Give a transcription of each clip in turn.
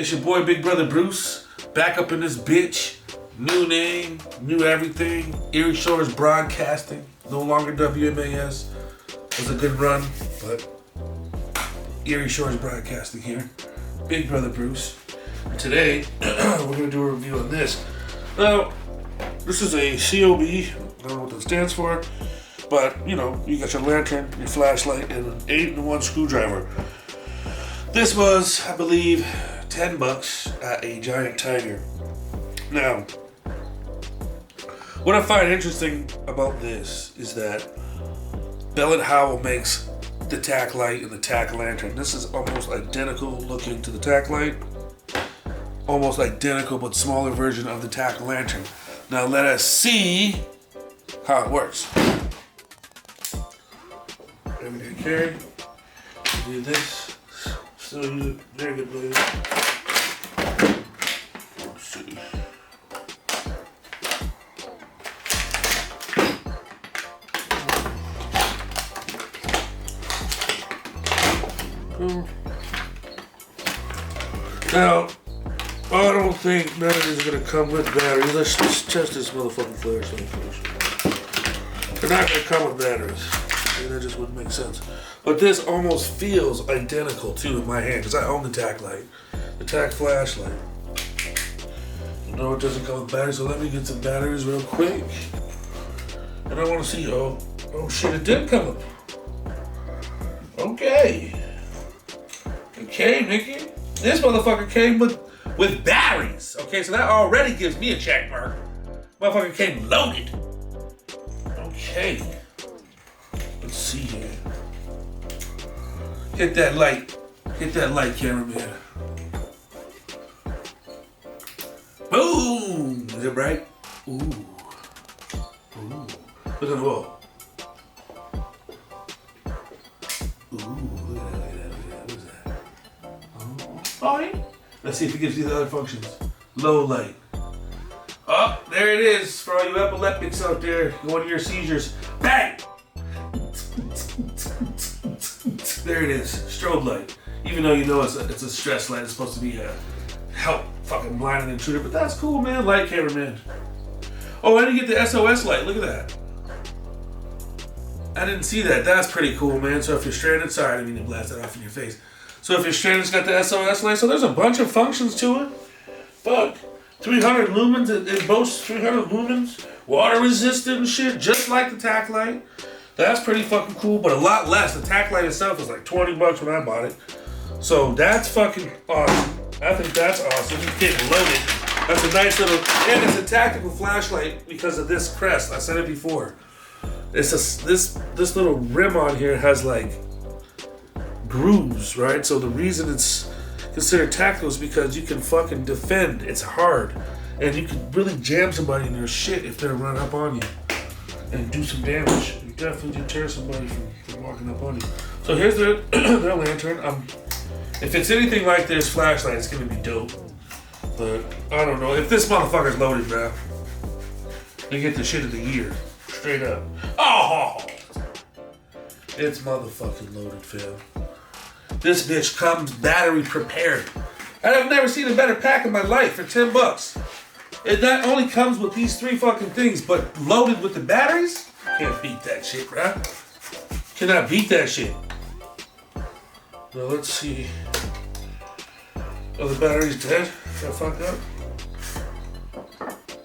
It's your boy Big Brother Bruce, back up in this bitch. New name, new everything. Erie Shores Broadcasting, no longer WMAS. It was a good run, but Erie Shores Broadcasting here. Big Brother Bruce. And today, we're going to do a review on this. Now, this is a COB, I don't know what that stands for, but, you know, you got your lantern, your flashlight, and an 8-in-1 screwdriver. This was, I believe, $10 at a Giant Tiger. Now, what I find interesting about this is that Bell & Howell makes the tack light and the tack lantern. This is almost identical looking to the tack light. Almost identical but smaller version of the tack lantern. Now let us see how it works. Everyday carry. Do this. Still use it. Very good blade. Let's see. Now, I don't think none of this is going to come with batteries. Let's just test this motherfucking flashlight first. They're not going to come with batteries. That just wouldn't make sense. But this almost feels identical to in my hand because I own the tack light, the tack flashlight. You know it doesn't come with batteries, so let me get some batteries real quick. And I want to see, oh shit, it did come with. Okay, Mickey. This motherfucker came with batteries. Okay, so that already gives me a check mark. Motherfucker came loaded. Okay. Let's see here. Hit that light. Hit that light, cameraman. Boom! Is it bright? Ooh. Look at the wall. Ooh, look at that. What is that? Oh, yeah. Let's see if it gives you the other functions. Low light. Oh, there it is for all you epileptics out there going to your seizures. Bang! There it is. Strobe light. Even though you know it's a stress light, it's supposed to be a help fucking blind an intruder, but that's cool, man. Light cameraman. Oh, and you get the SOS light. Look at that. I didn't see that. That's pretty cool, man. So if you're stranded, sorry, I didn't mean to blast that off in your face. So if you're stranded, it's got the SOS light. So there's a bunch of functions to it. Fuck. 300 lumens. It boasts 300 lumens. Water resistant and shit, just like the tack light. That's pretty fucking cool, but a lot less. The tack light itself was like $20 when I bought it. So that's fucking awesome. I think that's awesome. It's getting loaded. That's a nice little, and it's a tactical flashlight because of this crest. I said it before. It's this little rim on here has like grooves, right? So the reason it's considered tactical is because you can fucking defend. It's hard, and you can really jam somebody in their shit if they're running up on you and do some damage. You definitely deter somebody from walking up on you. So here's their lantern. If it's anything like this flashlight, it's gonna be dope. But I don't know if this motherfucker's loaded, bro. They get the shit of the year, straight up. Oh, it's motherfucking loaded, fam. This bitch comes battery prepared. I've never seen a better pack in my life for $10. It not only comes with these 3 fucking things, but loaded with the batteries. Can't beat that shit, bro. Cannot beat that shit. Now let's see. Oh, the battery's dead. Got fucked up.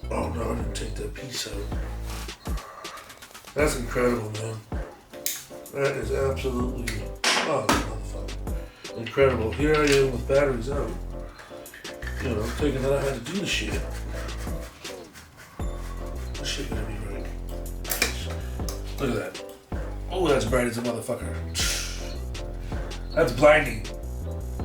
Oh no, I didn't take that piece out. That's incredible, man. That is absolutely, oh, motherfucker, incredible. Here I am with batteries out. You know, thinking that I had to do the shit. This shit gonna be right. Look at that. Oh, that's bright as a motherfucker. That's blinding.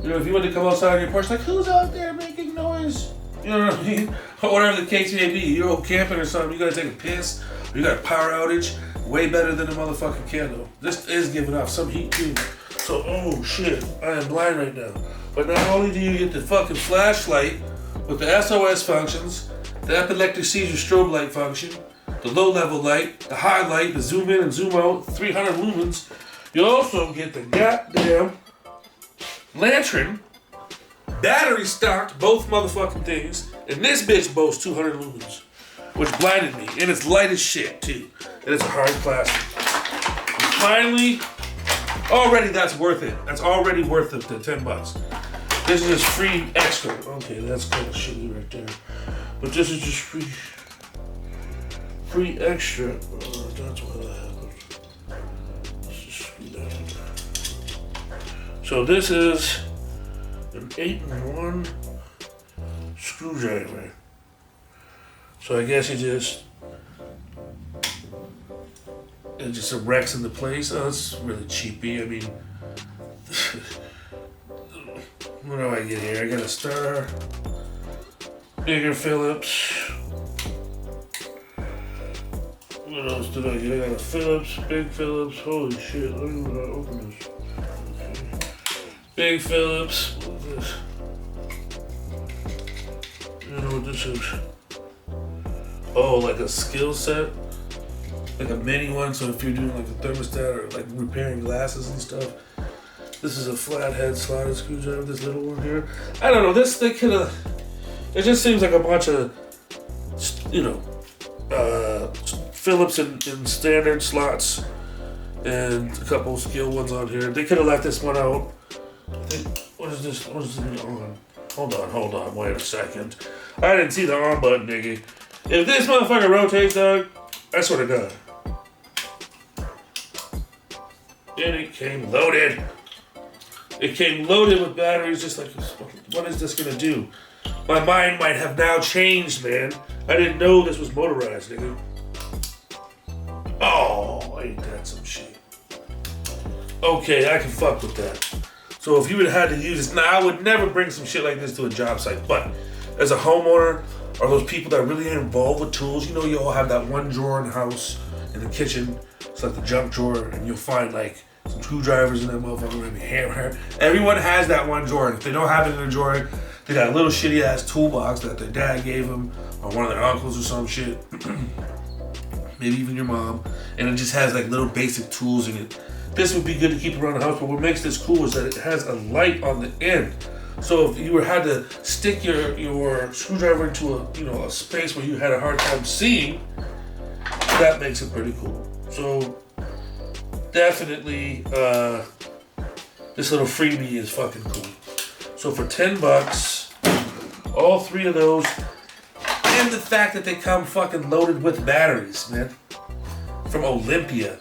You know, if you want to come outside on your porch, like, who's out there making noise? You know what I mean? Or whatever the case may be. You're out camping or something, you gotta take a piss, or you got a power outage, way better than a motherfucking candle. This is giving off some heat too. So, oh shit, I am blind right now. But not only do you get the fucking flashlight with the SOS functions, the epileptic seizure strobe light function, the low level light, the high light, the zoom in and zoom out, 300 lumens, you also get the goddamn lantern Battery stocked, both motherfucking things. And this bitch boasts 200 lumens, which blinded me. And it's light as shit, too. And it's a hard plastic. And finally, already that's worth it. That's already worth it, the $10. This is just free extra. Okay, that's kind of shitty right there. But this is just free extra. That's why that happened. Let's just screw that in there. So this is an 8-in-1 screwdriver. So I guess it just erects into place. Oh, that's really cheapy. I mean, what do I get here? I got a star, bigger Phillips. What else did I get? I got a Phillips, big Phillips. Holy shit! Let me open this. Okay. Big Phillips. What is this? I don't know what this is. Oh, like a skill set? Like a mini one, so if you're doing like a thermostat or like repairing glasses and stuff. This is a flathead slotted screwdriver, this little one here. I don't know, they could have, it just seems like a bunch of, Phillips in standard slots and a couple skill ones on here. They could have left this one out. I think, what is this on? Hold on, wait a second. I didn't see the on button, nigga. If this motherfucker rotates, dog, I swear to God. And it came loaded. It came loaded with batteries, just like, what is this gonna do? My mind might have now changed, man. I didn't know this was motorized, nigga. Oh, ain't that some shit. Okay, I can fuck with that. So if you would have had to use this, now I would never bring some shit like this to a job site, but as a homeowner, or those people that really are involved with tools, you all have that one drawer in the house, in the kitchen, it's like the junk drawer, and you'll find like some screwdrivers in that motherfucker, maybe a hammer. Everyone has that one drawer, and if they don't have it in a drawer, they got a little shitty ass toolbox that their dad gave them, or one of their uncles or some shit. Maybe even your mom, and it just has like little basic tools in it. This would be good to keep around the house, but what makes this cool is that it has a light on the end. So if you had to stick your screwdriver into a space where you had a hard time seeing, that makes it pretty cool. So definitely, this little freebie is fucking cool. So for $10, all three of those, and the fact that they come fucking loaded with batteries, man, from Olympia.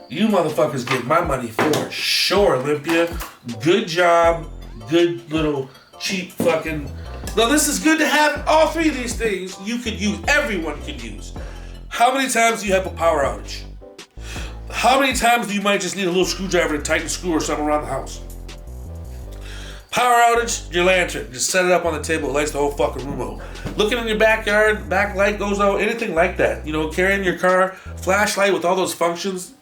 You motherfuckers get my money for sure, Olympia. Good job. Good little cheap fucking. Now this is good to have. All three of these things you could use. Everyone could use. How many times do you have a power outage? How many times do you might just need a little screwdriver to tighten a screw or something around the house? Power outage, your lantern. Just set it up on the table. It lights the whole fucking room out. Looking in your backyard, back light goes out. Anything like that. Carrying your car, flashlight with all those functions.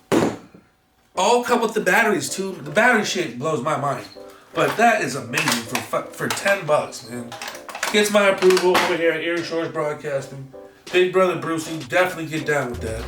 All come with the batteries too. The battery shit blows my mind. But that is amazing for $10, man. Gets my approval over here at Erie Shores Broadcasting. Big brother Brucey, definitely get down with that.